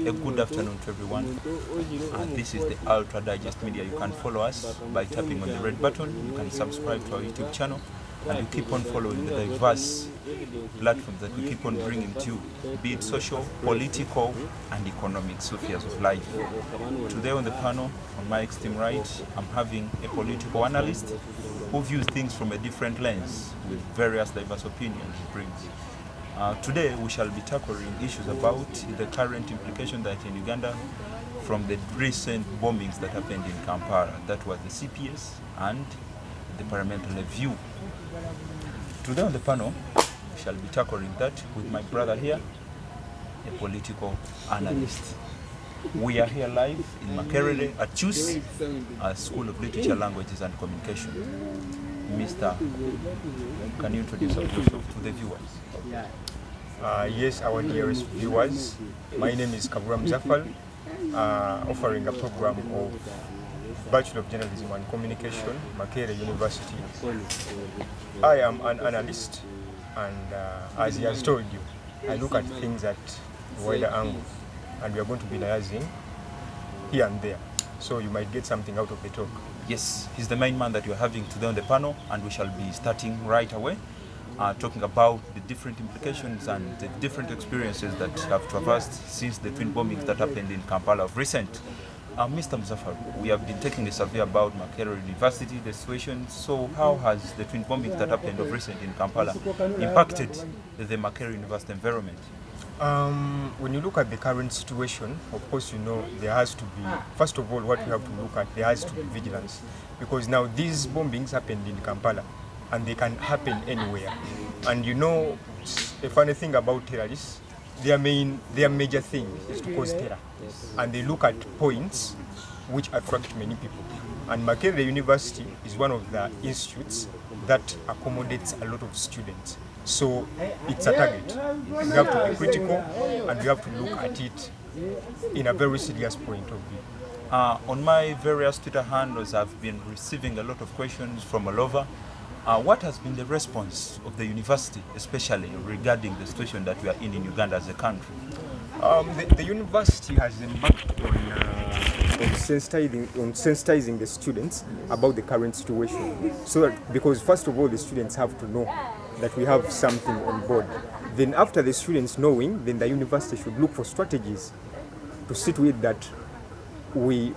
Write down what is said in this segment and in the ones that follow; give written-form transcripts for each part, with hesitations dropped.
A good afternoon to everyone. This is the Ultra Digest Media. You can follow us by tapping on the red button. You can subscribe to our YouTube channel, and you keep on following the diverse platforms that we keep on bringing to you, be it social, political, and economic spheres of life. Today on the panel, on my extreme right, I'm having a political analyst who views things from a different lens with various diverse opinions he brings. Today we shall be tackling issues about the current implication that in Uganda from the recent bombings that happened in Kampala. That was the CPS and the parliamentary review. Today on the panel we shall be tackling that with my brother here, a political analyst. We are here live in Makerere at CHUS, School of Literature, Languages and Communication. Mr. Can you introduce yourself to the viewers? Yes, our dearest viewers, my name is Kaburam Zafal, offering a program of Bachelor of Journalism and Communication, Makerere University. I am an analyst, and as he has told you, I look at things at wider angle, and we are going to be liaising here and there, so you might get something out of the talk. Yes, he's the main man that you're having today on the panel, and we shall be starting right away, talking about the different implications and the different experiences that have traversed since the twin bombings that happened in Kampala of recent. Mr. Muzaffar, we have been taking a survey about Makerere University, the situation. So how has the twin bombings that happened of recent in Kampala impacted the Makerere University environment? When you look at the current situation, of course, you know, there has to be, first of all, what we have to look at, there has to be vigilance. Because now these bombings happened in Kampala, and they can happen anywhere. And you know, a funny thing about terrorists, their major thing is to cause terror. And they look at points which attract many people. And Makerere University is one of the institutes that accommodates a lot of students. So it's a target. We have to be critical, and we have to look at it in a very serious point of view. On my various Twitter handles, I've been receiving a lot of questions from all over. What has been the response of the university, especially regarding the situation that we are in Uganda as a country? The university has embarked on sensitizing the students about the current situation. So that, because first of all, the students have to know that we have something on board. Then after the students knowing, then the university should look for strategies to sit with that we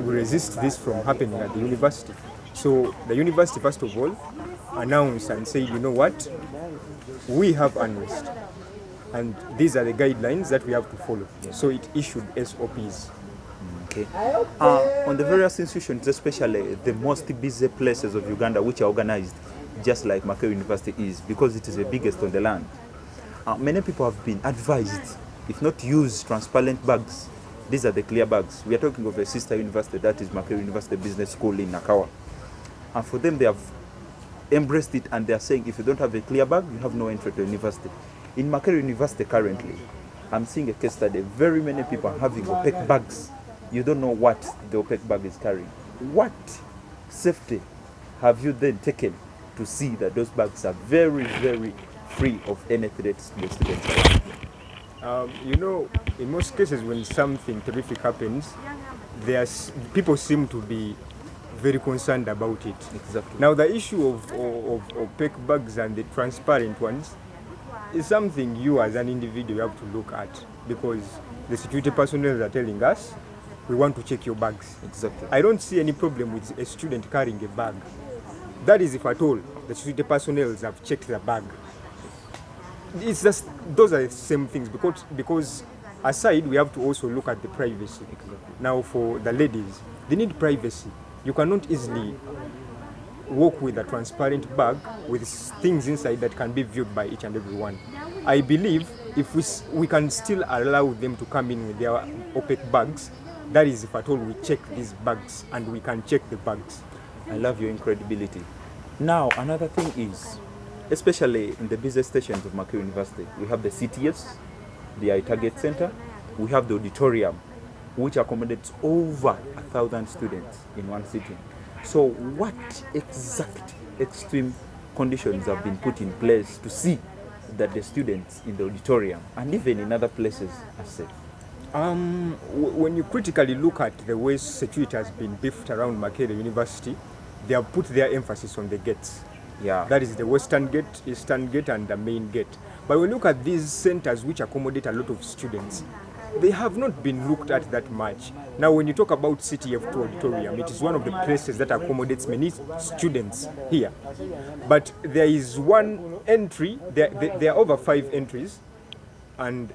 resist this from happening at the university. So the university, first of all, announced and said, you know what, we have unrest, and these are the guidelines that we have to follow. So it issued SOPs. Okay. On the various institutions, especially the most busy places of Uganda, which are organized just like Makerere University is, because it is the biggest on the land, many people have been advised, if not use transparent bags. These are the clear bags. We are talking of a sister university, that is Makerere University Business School in Nakawa. And for them, they have embraced it, and they are saying, if you don't have a clear bag, you have no entry to university. In Makerere University currently, I'm seeing a case study. Very many people are having opaque bags. You don't know what the opaque bag is carrying. What safety have you then taken to see that those bags are very, very free of any threats to the students? You know, in most cases when something terrific happens, people seem to be very concerned about it. Exactly. Now the issue of opaque bags and the transparent ones is something you as an individual have to look at, because the security personnel are telling us, we want to check your bags. Exactly. I don't see any problem with a student carrying a bag. That is if at all the security personnel have checked the bag. It's just, those are the same things, because aside we have to also look at the privacy. Exactly. Now for the ladies, they need privacy. You cannot easily walk with a transparent bag with things inside that can be viewed by each and every one. I believe if we can still allow them to come in with their opaque bags, that is if at all we check these bags, and we can check the bags. I love your incredibility. Now, another thing is, especially in the business stations of Makerere University, we have the CTS, the I-Target Center, we have the auditorium, which accommodates over 1,000 students in one sitting. So what exact extreme conditions have been put in place to see that the students in the auditorium and even in other places are safe? When you critically look at the way security has been beefed around Makerere University, they have put their emphasis on the gates. Yeah. That is the western gate, eastern gate, and the main gate. But when you look at these centers which accommodate a lot of students, they have not been looked at that much. Now, when you talk about CTF2 Auditorium, it is one of the places that accommodates many students here. But there is one entry, there are over 5 entries, and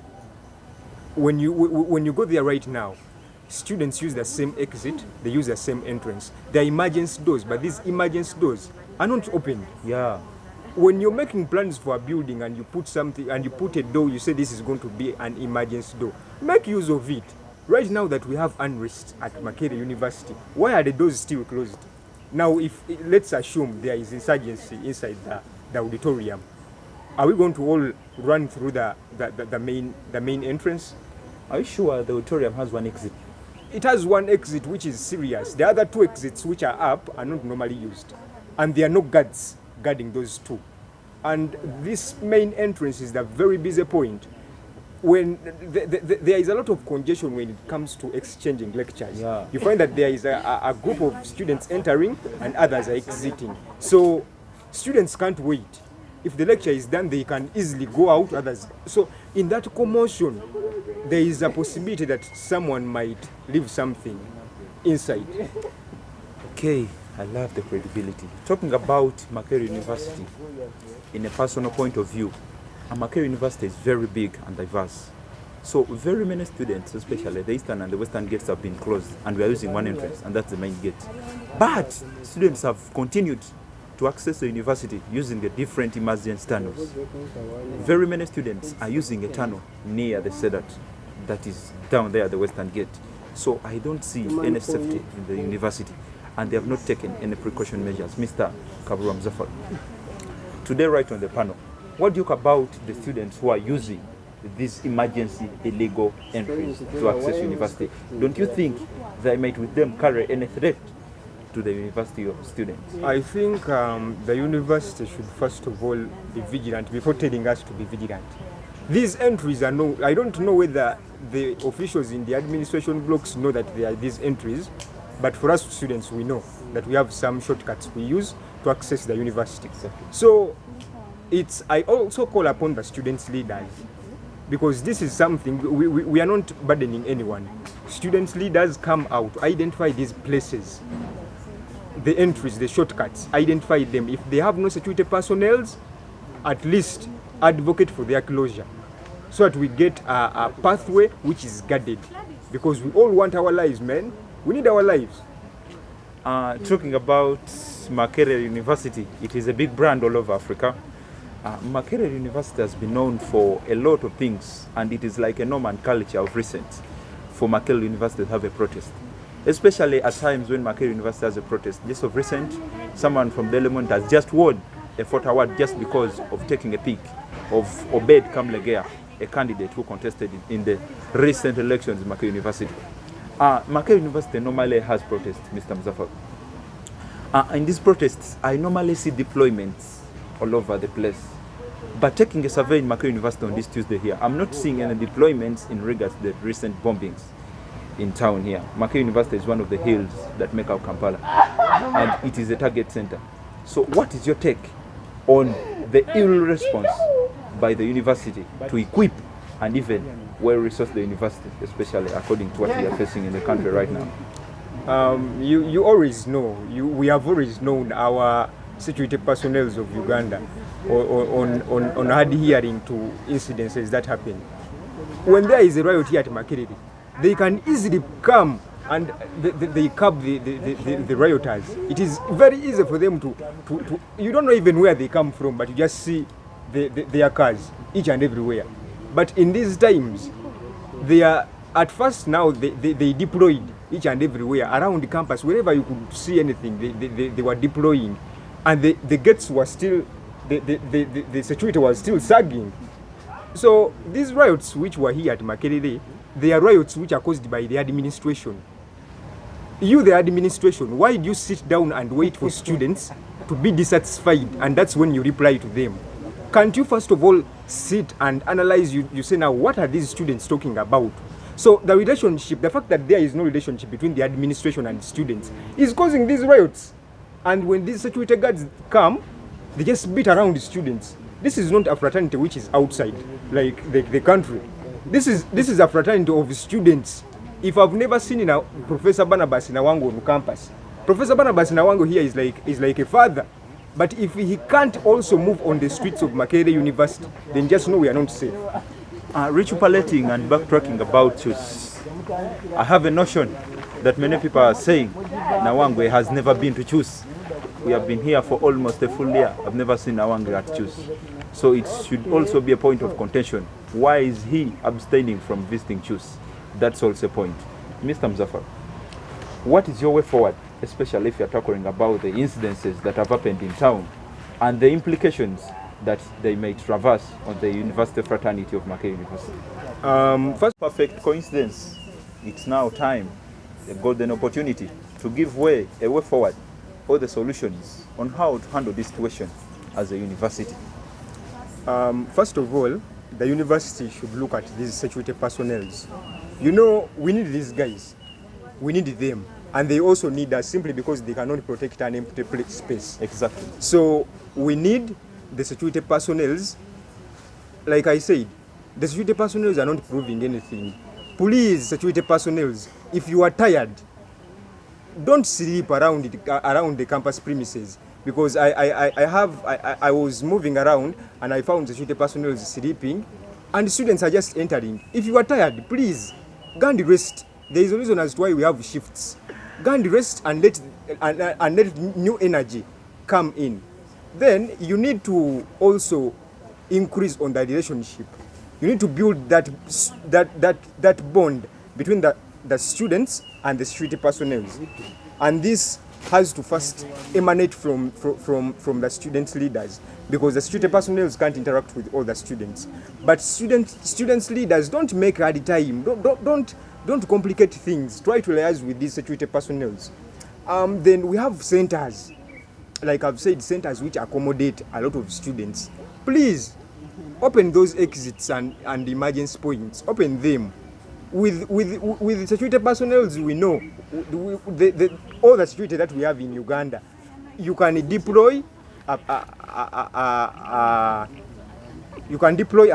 when you go there right now, students use the same exit, they use the same entrance. They are emergency doors, but these emergency doors are not open. Yeah. When you're making plans for a building and you put something and you put a door, you say this is going to be an emergency door. Make use of it. Right now that we have unrest at Makerere University, why are the doors still closed? Now, if let's assume there is insurgency inside the auditorium, are we going to all run through the main entrance? Are you sure the auditorium has one exit? It has one exit which is serious. The other 2 exits which are up are not normally used, and there are no guards guarding those 2. And this main entrance is the very busy point when there is a lot of congestion when it comes to exchanging lectures. Yeah. You find that there is a group of students entering and others are exiting. So students can't wait. If the lecture is done, they can easily go out, others. So in that commotion, there is a possibility that someone might leave something inside. Okay, I love the credibility. Talking about Makerere University, in a personal point of view, Makerere University is very big and diverse. So very many students, especially the eastern and the western gates, have been closed, and we are using one entrance, and that's the main gate. But students have continued to access the university using the different emergency tunnels. Very many students are using a tunnel near the Sedat that is down there at the western gate. So I don't see any safety in the university, and they have not taken any precaution measures. Mr. Kaburu Mzafar, today right on the panel, what do you think about the students who are using these emergency illegal entries to access university? Don't you think they might with them carry any threat to the university students? I think the university should first of all be vigilant before telling us to be vigilant. These entries are no, I don't know whether the officials in the administration blocks know that there are these entries, but for us students, we know that we have some shortcuts we use to access the university. So I also call upon the students' leaders, because this is something, we are not burdening anyone. Students' leaders come out, identify these places, the entries, the shortcuts, identify them. If they have no security personnel, at least advocate for their closure, so that we get a pathway which is guarded, because we all want our lives, man. We need our lives. Talking about Makerere University, it is a big brand all over Africa. Makerere University has been known for a lot of things, and it is like a norm and culture of recent for Makerere University to have a protest, especially at times when Makerere University has a protest. Just of recent, someone from the element has just won a photo award just because of taking a pic of Obed Kamlegea, a candidate who contested in the recent elections in Makerere University. Makerere University normally has protests, Mr. Mzafar. In these protests, I normally see deployments all over the place. But taking a survey in Makerere University on this Tuesday here, I'm not seeing any deployments in regards to the recent bombings in town here. Makerere University is one of the hills that make up Kampala, and it is a target center. So what is your take on the ill response by the university to equip and even well-resource the university, especially according to what we are facing in the country right now? You always know, we have always known our security personnel of Uganda on adhering to incidences that happen. When there is a riot here at Makerere, they can easily come and they curb the rioters. It is very easy for them to you don't know even where they come from, but you just see their cars each and everywhere. But in these times, they are, at first now, they deployed each and everywhere around the campus. Wherever you could see anything, they were deploying. And the gates were still, the security was still sagging. So these riots which were here at Makerere, they are riots which are caused by the administration. You, the administration, why do you sit down and wait for students to be dissatisfied, and that's when you reply to them? can't you first of all sit and analyze? You say, now what are these students talking about? So the relationship, the fact that there is no relationship between the administration and students is causing these riots. And when these security guards come, they just beat around the students. This is not a fraternity which is outside, like the country. This is a fraternity of students. If I've never seen in a Professor Barnabas Nawango on campus, Professor Barnabas Nawango here is like a father. But if he can't also move on the streets of Makerere University, then just know we are not safe. Recuperating and backtracking about choose. I have a notion that many people are saying Nawangwe has never been to choose. We have been here for almost a full year. I've never seen Nawangwe at choose. So it should also be a point of contention. Why is he abstaining from visiting choose? That's also a point. Mr. Mzafar, what is your way forward, especially if you're talking about the incidences that have happened in town and the implications that they may traverse on the university fraternity of Makerere University? First, perfect coincidence. It's now time, a golden opportunity to give way, a way forward, all the solutions on how to handle this situation as a university. First of all, the university should look at these security personnel. You know, we need these guys. We need them. And they also need us simply because they cannot protect an empty space. Exactly. So we need the security personnel. Like I said, the security personnel are not proving anything. Please, security personnel, if you are tired, don't sleep around the campus premises. Because I was moving around and I found the security personnel sleeping and students are just entering. If you are tired, please, go and rest. There is a reason as to why we have shifts. Go and rest and let new energy come in. Then you need to also increase on the relationship. You need to build that bond between the students and the security personnel. And this has to first emanate from the student leaders, because the student personnel can't interact with all the students. But students leaders, don't make hard time. Don't complicate things. Try to liaise with these security personnel. Then we have centers, like I've said, centers which accommodate a lot of students. Please open those exits and emergency points. Open them. With security personnel, we know all the security that we have in Uganda. You can deploy a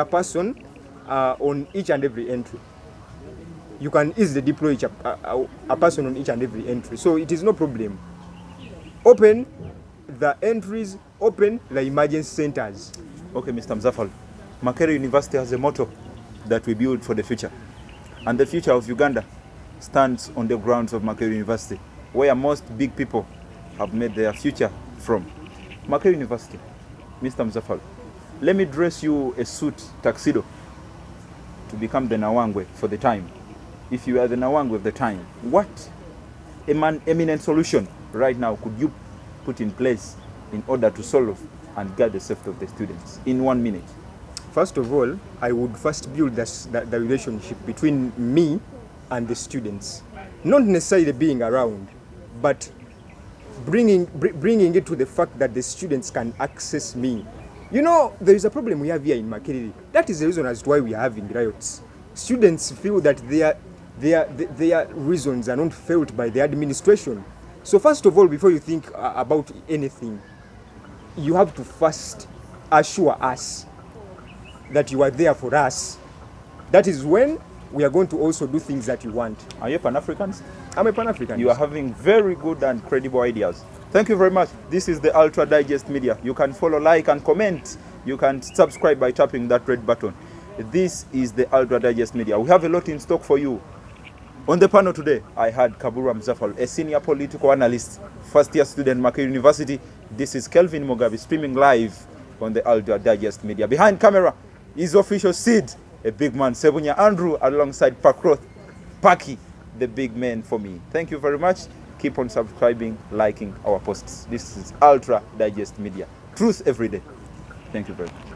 person on each and every entry. You can easily deploy a person on each and every entry. So it is no problem. Open the entries, open the emergency centers. Okay, Mr. Mzafal, Makerere University has a motto that we build for the future. And the future of Uganda stands on the grounds of Makerere University, where most big people have made their future from. Makerere University, Mr. Mzafal, let me dress you a suit tuxedo to become the Nawangwe for the time. If you are the Nawangwe of the time, what eminent solution right now could you put in place in order to solve and guard the safety of the students in 1 minute? First of all, I would first build the relationship between me and the students. Not necessarily being around, but bringing it to the fact that the students can access me. You know, there is a problem we have here in Makerere. That is the reason as to why we are having riots. Students feel that their reasons are not felt by the administration. So first of all, before you think about anything, you have to first assure us that you are there for us. That is when we are going to also do things that you want. Are you Pan-Africans? I'm a Pan-African. You are having very good and credible ideas. Thank you very much. This is the Ultra Digest Media. You can follow, like, and comment. You can subscribe by tapping that red button. This is the Ultra Digest Media. We have a lot in stock for you. On the panel today, I had Kabura Mzafal, a senior political analyst, first-year student, Makerere University. This is Kelvin Mugabe, streaming live on the Ultra Digest Media. Behind camera is official Sid, a big man, Sebunya Andrew, alongside Pakroth, Paki, the big man for me. Thank you very much. Keep on subscribing, liking our posts. This is Ultra Digest Media. Truth every day. Thank you very much.